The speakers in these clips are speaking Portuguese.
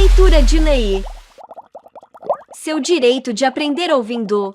Leitura de lei. Seu direito de aprender ouvindo.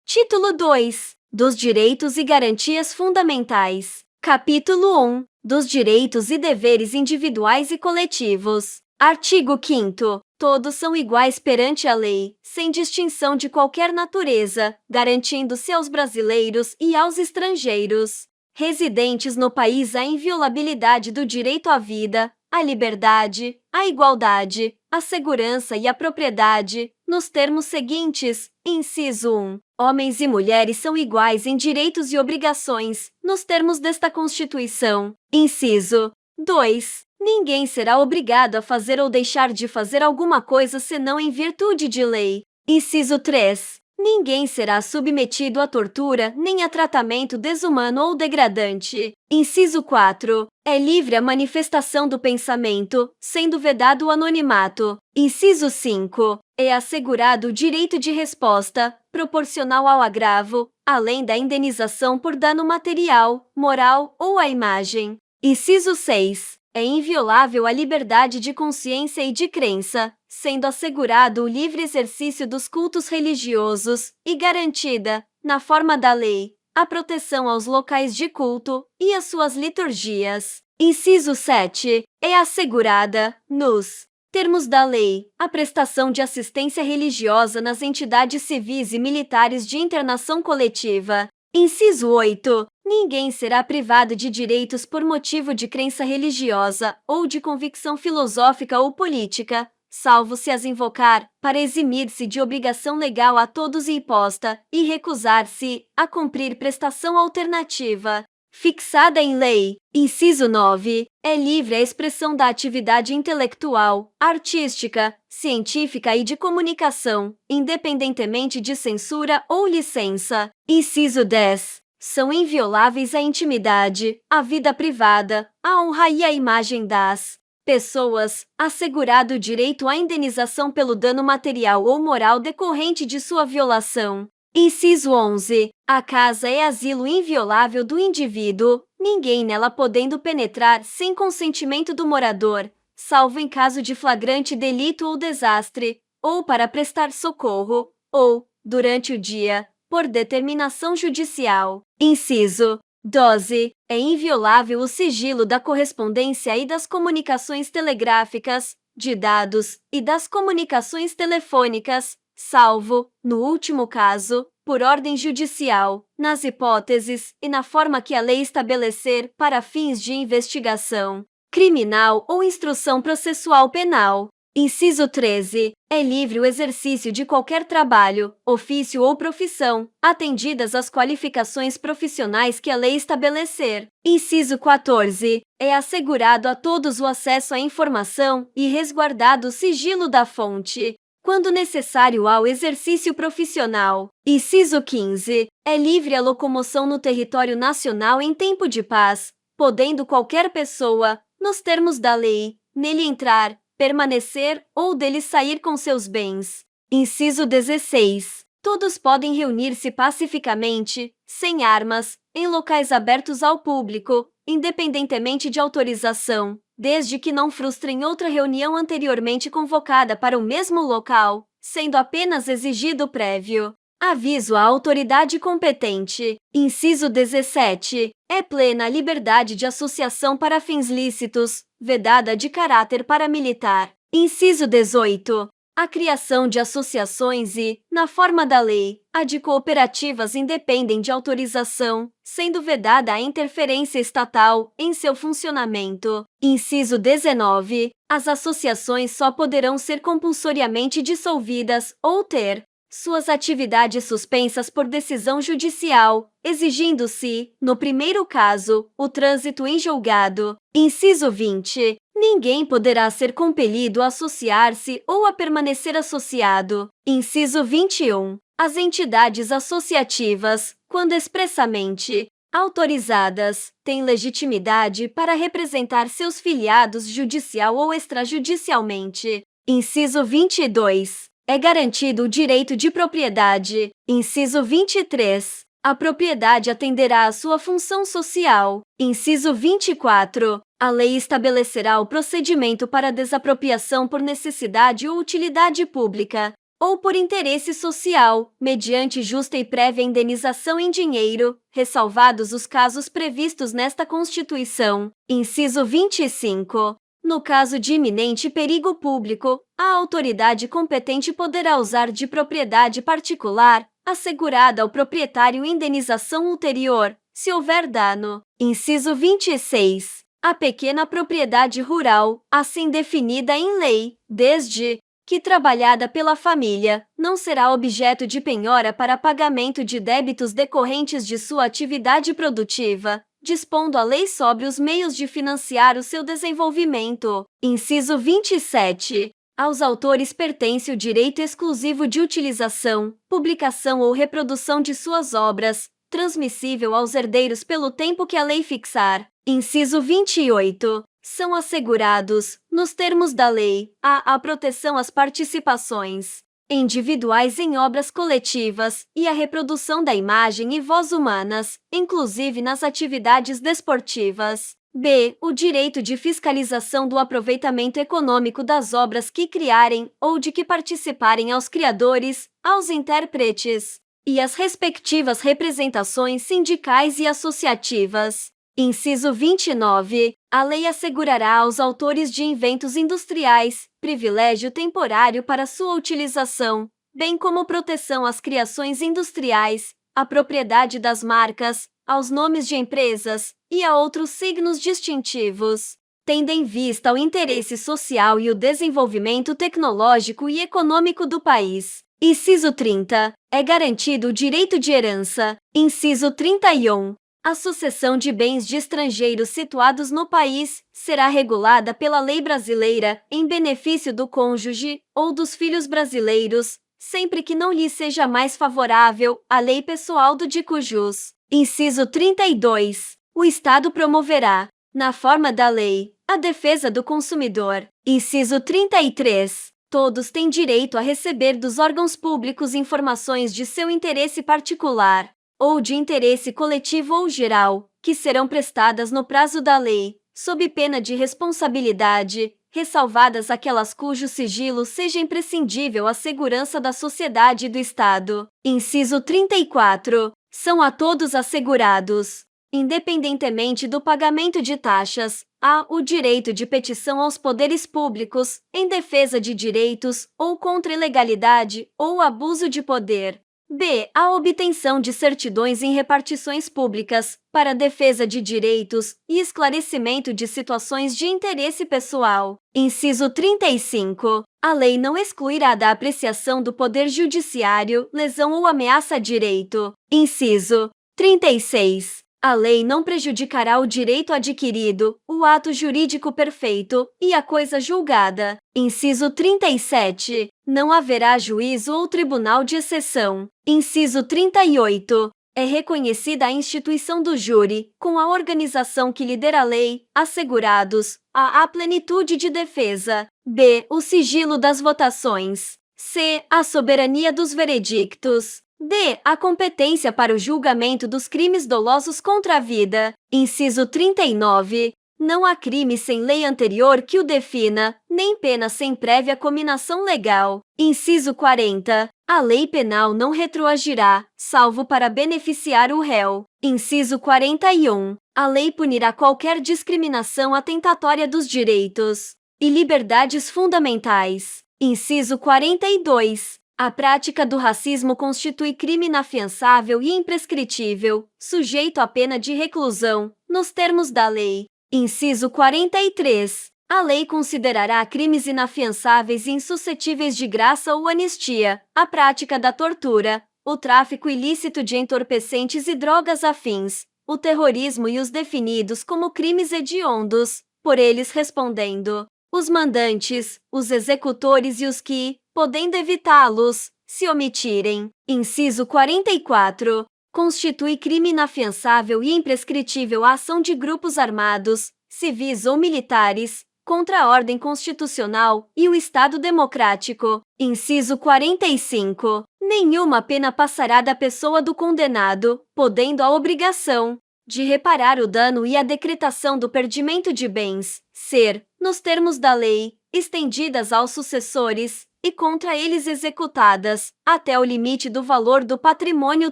Título 2. Dos direitos e garantias fundamentais. Capítulo 1. Dos direitos e deveres individuais e coletivos. Artigo 5º. Todos são iguais perante a lei, sem distinção de qualquer natureza, garantindo-se aos brasileiros e aos estrangeiros residentes no país a inviolabilidade do direito à vida, à liberdade, à igualdade, à segurança e à propriedade, nos termos seguintes. Inciso 1. Homens e mulheres são iguais em direitos e obrigações, nos termos desta Constituição. Inciso 2. Ninguém será obrigado a fazer ou deixar de fazer alguma coisa senão em virtude de lei. Inciso 3. Ninguém será submetido à tortura nem a tratamento desumano ou degradante. Inciso 4. É livre a manifestação do pensamento, sendo vedado o anonimato. Inciso 5. É assegurado o direito de resposta, proporcional ao agravo, além da indenização por dano material, moral ou à imagem. Inciso 6. É inviolável a liberdade de consciência e de crença, sendo assegurado o livre exercício dos cultos religiosos e garantida, na forma da lei, a proteção aos locais de culto e às suas liturgias. Inciso 7. É assegurada, nos termos da lei, a prestação de assistência religiosa nas entidades civis e militares de internação coletiva. Inciso 8. Ninguém será privado de direitos por motivo de crença religiosa ou de convicção filosófica ou política, salvo se as invocar, para eximir-se de obrigação legal a todos imposta e recusar-se a cumprir prestação alternativa fixada em lei. Inciso 9. É livre a expressão da atividade intelectual, artística, científica e de comunicação, independentemente de censura ou licença. Inciso 10. São invioláveis a intimidade, a vida privada, a honra e a imagem das pessoas, assegurado o direito à indenização pelo dano material ou moral decorrente de sua violação. Inciso 11. A casa é asilo inviolável do indivíduo, ninguém nela podendo penetrar sem consentimento do morador, salvo em caso de flagrante delito ou desastre, ou para prestar socorro, ou, durante o dia, por determinação judicial. Inciso 12. É inviolável o sigilo da correspondência e das comunicações telegráficas, de dados e das comunicações telefônicas, salvo, no último caso, por ordem judicial, nas hipóteses e na forma que a lei estabelecer para fins de investigação criminal ou instrução processual penal. Inciso 13. É livre o exercício de qualquer trabalho, ofício ou profissão, atendidas as qualificações profissionais que a lei estabelecer. Inciso 14. É assegurado a todos o acesso à informação e resguardado o sigilo da fonte, quando necessário ao exercício profissional. Inciso 15. É livre a locomoção no território nacional em tempo de paz, podendo qualquer pessoa, nos termos da lei, nele entrar, permanecer ou dele sair com seus bens. Inciso 16. Todos podem reunir-se pacificamente, sem armas, em locais abertos ao público, independentemente de autorização, desde que não frustrem outra reunião anteriormente convocada para o mesmo local, sendo apenas exigido prévio aviso à autoridade competente. Inciso 17. É plena a liberdade de associação para fins lícitos, vedada de caráter paramilitar. Inciso 18. A criação de associações e, na forma da lei, a de cooperativas independem de autorização, sendo vedada a interferência estatal em seu funcionamento. Inciso 19. As associações só poderão ser compulsoriamente dissolvidas ou ter suas atividades suspensas por decisão judicial, exigindo-se, no primeiro caso, o trânsito em julgado. Inciso 20. Ninguém poderá ser compelido a associar-se ou a permanecer associado. Inciso 21. As entidades associativas, quando expressamente autorizadas, têm legitimidade para representar seus filiados judicial ou extrajudicialmente. Inciso 22. É garantido o direito de propriedade. Inciso 23. A propriedade atenderá à sua função social. Inciso 24. A lei estabelecerá o procedimento para desapropriação por necessidade ou utilidade pública, ou por interesse social, mediante justa e prévia indenização em dinheiro, ressalvados os casos previstos nesta Constituição. Inciso 25. No caso de iminente perigo público, a autoridade competente poderá usar de propriedade particular, assegurada ao proprietário indenização ulterior, se houver dano. Inciso 26. A pequena propriedade rural, assim definida em lei, desde que trabalhada pela família, não será objeto de penhora para pagamento de débitos decorrentes de sua atividade produtiva, dispondo a lei sobre os meios de financiar o seu desenvolvimento. Inciso 27. Aos autores pertence o direito exclusivo de utilização, publicação ou reprodução de suas obras, transmissível aos herdeiros pelo tempo que a lei fixar. Inciso 28. São assegurados, nos termos da lei, a proteção às participações individuais em obras coletivas e a reprodução da imagem e voz humanas, inclusive nas atividades desportivas. B. O direito de fiscalização do aproveitamento econômico das obras que criarem ou de que participarem aos criadores, aos intérpretes e às respectivas representações sindicais e associativas. Inciso 29. A lei assegurará aos autores de inventos industriais privilégio temporário para sua utilização, bem como proteção às criações industriais, à propriedade das marcas, aos nomes de empresas e a outros signos distintivos, tendo em vista o interesse social e o desenvolvimento tecnológico e econômico do país. Inciso 30. É garantido o direito de herança. Inciso 31. A sucessão de bens de estrangeiros situados no país será regulada pela lei brasileira em benefício do cônjuge ou dos filhos brasileiros, sempre que não lhe seja mais favorável a lei pessoal do de cujus. Inciso 32. O Estado promoverá, na forma da lei, a defesa do consumidor. Inciso 33. Todos têm direito a receber dos órgãos públicos informações de seu interesse particular ou de interesse coletivo ou geral, que serão prestadas no prazo da lei, sob pena de responsabilidade, ressalvadas aquelas cujo sigilo seja imprescindível à segurança da sociedade e do Estado. Inciso 34. São a todos assegurados, independentemente do pagamento de taxas, o direito de petição aos poderes públicos em defesa de direitos ou contra ilegalidade ou abuso de poder. B. A obtenção de certidões em repartições públicas para defesa de direitos e esclarecimento de situações de interesse pessoal. Inciso 35. A lei não excluirá da apreciação do Poder Judiciário lesão ou ameaça a direito. Inciso 36. A lei não prejudicará o direito adquirido, o ato jurídico perfeito e a coisa julgada. Inciso 37. Não haverá juízo ou tribunal de exceção. Inciso 38. É reconhecida a instituição do júri, com a organização que lhe der a lei, assegurados a plenitude de defesa. B. O sigilo das votações. C. A soberania dos veredictos. D. A competência para o julgamento dos crimes dolosos contra a vida. Inciso 39. Não há crime sem lei anterior que o defina, nem pena sem prévia cominação legal. Inciso 40. A lei penal não retroagirá, salvo para beneficiar o réu. Inciso 41. A lei punirá qualquer discriminação atentatória dos direitos e liberdades fundamentais. Inciso 42. A prática do racismo constitui crime inafiançável e imprescritível, sujeito à pena de reclusão, nos termos da lei. Inciso 43. A lei considerará crimes inafiançáveis e insuscetíveis de graça ou anistia a prática da tortura, o tráfico ilícito de entorpecentes e drogas afins, o terrorismo e os definidos como crimes hediondos, por eles respondendo os mandantes, os executores e os que, podendo evitá-los, se omitirem. Inciso 44. Constitui crime inafiançável e imprescritível a ação de grupos armados, civis ou militares, contra a ordem constitucional e o Estado democrático. Inciso 45. Nenhuma pena passará da pessoa do condenado, podendo a obrigação de reparar o dano e a decretação do perdimento de bens ser, nos termos da lei, estendidas aos sucessores e contra eles executadas, até o limite do valor do patrimônio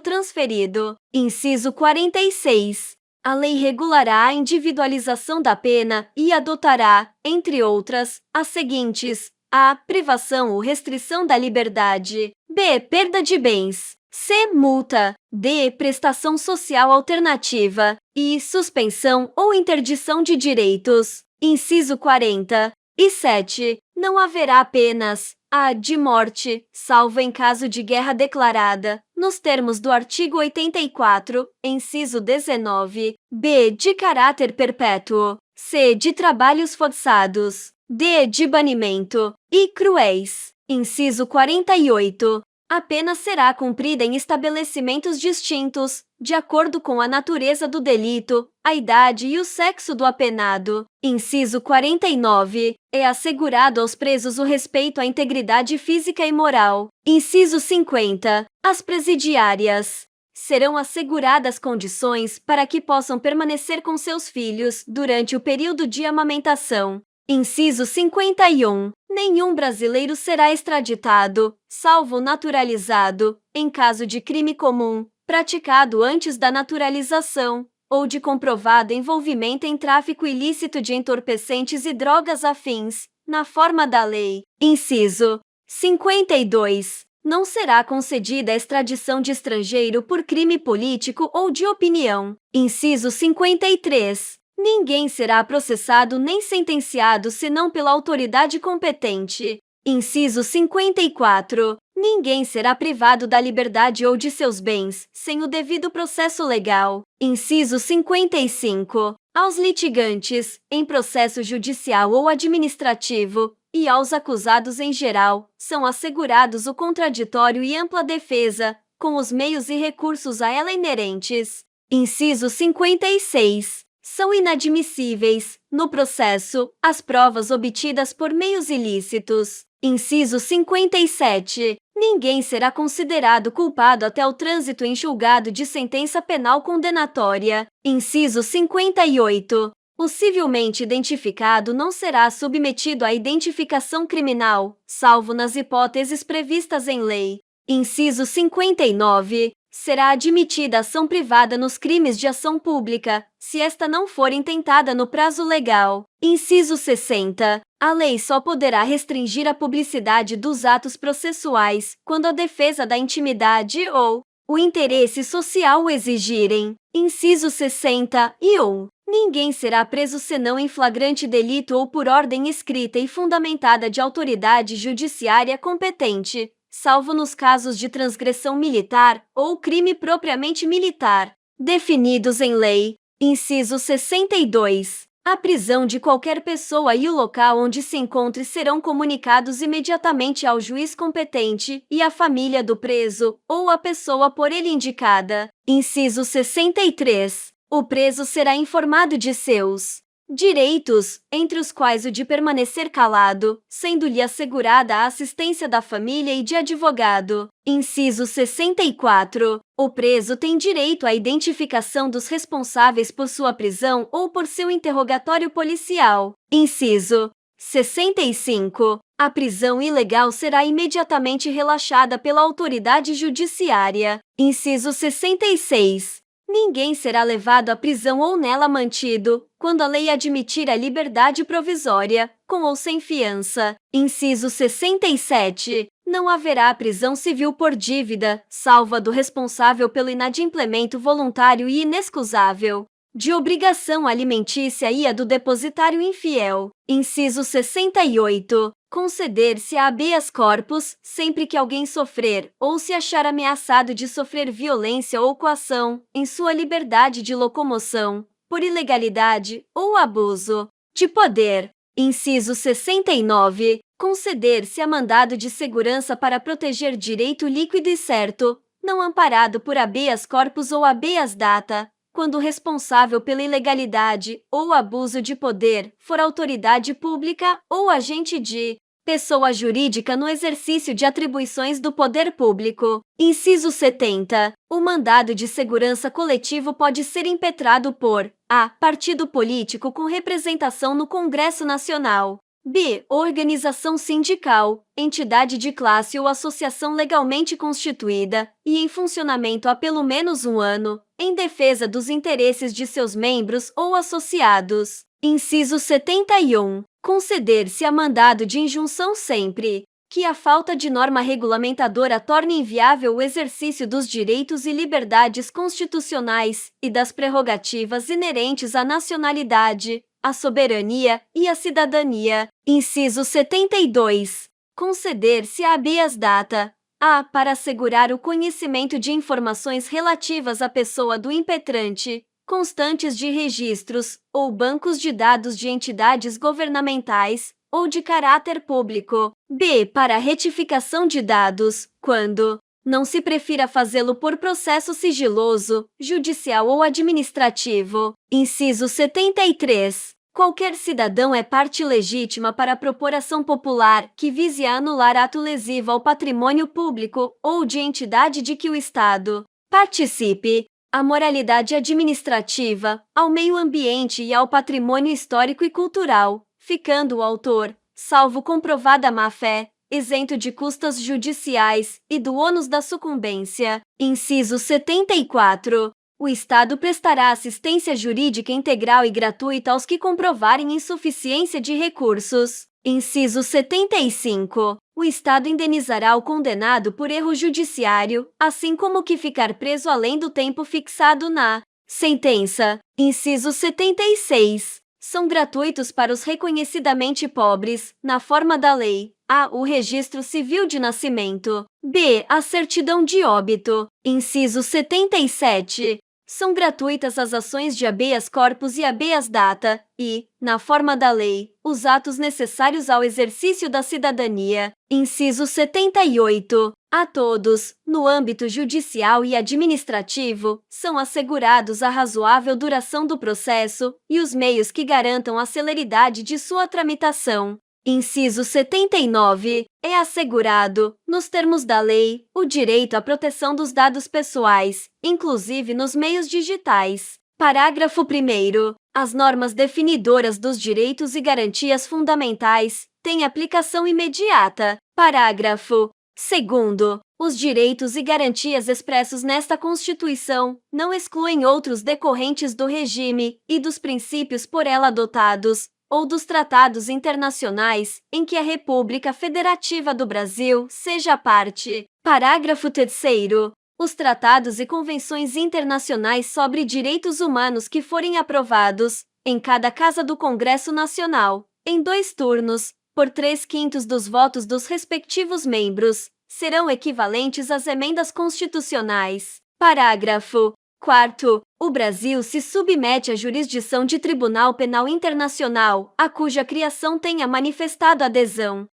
transferido. Inciso 46. A lei regulará a individualização da pena e adotará, entre outras, as seguintes: a. Privação ou restrição da liberdade. B. Perda de bens. C. Multa. D. Prestação social alternativa. E. Suspensão ou interdição de direitos. Inciso 47. Não haverá penas: a. De morte, salvo em caso de guerra declarada, nos termos do artigo 84, inciso 19. B. De caráter perpétuo. C. De trabalhos forçados. D. De banimento. E cruéis. Inciso 48. A pena será cumprida em estabelecimentos distintos, de acordo com a natureza do delito, a idade e o sexo do apenado. Inciso 49. É assegurado aos presos o respeito à integridade física e moral. Inciso 50. Às presidiárias serão asseguradas condições para que possam permanecer com seus filhos durante o período de amamentação. Inciso 51. Nenhum brasileiro será extraditado, salvo naturalizado, em caso de crime comum, praticado antes da naturalização, ou de comprovado envolvimento em tráfico ilícito de entorpecentes e drogas afins, na forma da lei. Inciso 52. Não será concedida a extradição de estrangeiro por crime político ou de opinião. Inciso 53. Ninguém será processado nem sentenciado senão pela autoridade competente. Inciso 54. Ninguém será privado da liberdade ou de seus bens, sem o devido processo legal. Inciso 55. Aos litigantes, em processo judicial ou administrativo, e aos acusados em geral, são assegurados o contraditório e ampla defesa, com os meios e recursos a ela inerentes. Inciso 56. São inadmissíveis, no processo, as provas obtidas por meios ilícitos. Inciso 57. Ninguém será considerado culpado até o trânsito em julgado de sentença penal condenatória. Inciso 58. O civilmente identificado não será submetido à identificação criminal, salvo nas hipóteses previstas em lei. Inciso 59. Será admitida ação privada nos crimes de ação pública, se esta não for intentada no prazo legal. Inciso 60. A lei só poderá restringir a publicidade dos atos processuais quando a defesa da intimidade ou o interesse social o exigirem. Inciso 61. Ninguém será preso senão em flagrante delito ou por ordem escrita e fundamentada de autoridade judiciária competente, salvo nos casos de transgressão militar ou crime propriamente militar, definidos em lei. Inciso 62. A prisão de qualquer pessoa e o local onde se encontre serão comunicados imediatamente ao juiz competente e à família do preso ou à pessoa por ele indicada. Inciso 63. O preso será informado de seus direitos, entre os quais o de permanecer calado, sendo-lhe assegurada a assistência da família e de advogado. Inciso 64. O preso tem direito à identificação dos responsáveis por sua prisão ou por seu interrogatório policial. Inciso 65. A prisão ilegal será imediatamente relaxada pela autoridade judiciária. Inciso 66. Ninguém será levado à prisão ou nela mantido, quando a lei admitir a liberdade provisória, com ou sem fiança. Inciso 67. Não haverá prisão civil por dívida, salvo a do responsável pelo inadimplemento voluntário e inexcusável de obrigação alimentícia e a do depositário infiel. Inciso 68. Conceder-se a habeas corpus sempre que alguém sofrer ou se achar ameaçado de sofrer violência ou coação em sua liberdade de locomoção, por ilegalidade ou abuso de poder. Inciso 69. Conceder-se a mandado de segurança para proteger direito líquido e certo, não amparado por habeas corpus ou habeas data, quando o responsável pela ilegalidade ou abuso de poder for autoridade pública ou agente de pessoa jurídica no exercício de atribuições do poder público. Inciso 70. O mandado de segurança coletivo pode ser impetrado por a. Partido político com representação no Congresso Nacional. B. Organização sindical, entidade de classe ou associação legalmente constituída e em funcionamento há pelo menos um ano, em defesa dos interesses de seus membros ou associados. Inciso 71. Conceder-se a mandado de injunção sempre que a falta de norma regulamentadora torne inviável o exercício dos direitos e liberdades constitucionais e das prerrogativas inerentes à nacionalidade, à soberania e à cidadania. Inciso 72. Conceder-se a habeas data a. Para assegurar o conhecimento de informações relativas à pessoa do impetrante, constantes de registros ou bancos de dados de entidades governamentais ou de caráter público. B. Para retificação de dados, quando não se prefira fazê-lo por processo sigiloso, judicial ou administrativo. Inciso 73. Qualquer cidadão é parte legítima para propor ação popular que vise a anular ato lesivo ao patrimônio público ou de entidade de que o Estado participe, à moralidade administrativa, ao meio ambiente e ao patrimônio histórico e cultural, ficando o autor, salvo comprovada má-fé, isento de custas judiciais e do ônus da sucumbência. Inciso 74. O Estado prestará assistência jurídica integral e gratuita aos que comprovarem insuficiência de recursos. Inciso 75. O Estado indenizará o condenado por erro judiciário, assim como o que ficar preso além do tempo fixado na sentença. Inciso 76. São gratuitos para os reconhecidamente pobres, na forma da lei, a. O registro civil de nascimento. B. A certidão de óbito. Inciso 77. São gratuitas as ações de habeas corpus e habeas data e, na forma da lei, os atos necessários ao exercício da cidadania. Inciso 78. A todos, no âmbito judicial e administrativo, são assegurados a razoável duração do processo e os meios que garantam a celeridade de sua tramitação. Inciso 79. É assegurado, nos termos da lei, o direito à proteção dos dados pessoais, inclusive nos meios digitais. Parágrafo 1º. As normas definidoras dos direitos e garantias fundamentais têm aplicação imediata. Parágrafo 2º. Os direitos e garantias expressos nesta Constituição não excluem outros decorrentes do regime e dos princípios por ela adotados, ou dos tratados internacionais em que a República Federativa do Brasil seja parte. Parágrafo 3º. Os tratados e convenções internacionais sobre direitos humanos que forem aprovados, em cada Casa do Congresso Nacional, em 2 turnos, por 3/5 dos votos dos respectivos membros, serão equivalentes às emendas constitucionais. Parágrafo 4º. O Brasil se submete à jurisdição de Tribunal Penal Internacional, a cuja criação tenha manifestado adesão.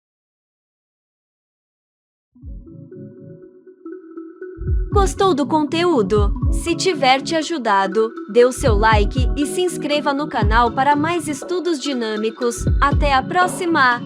Gostou do conteúdo? Se tiver te ajudado, dê o seu like e se inscreva no canal para mais estudos dinâmicos. Até a próxima!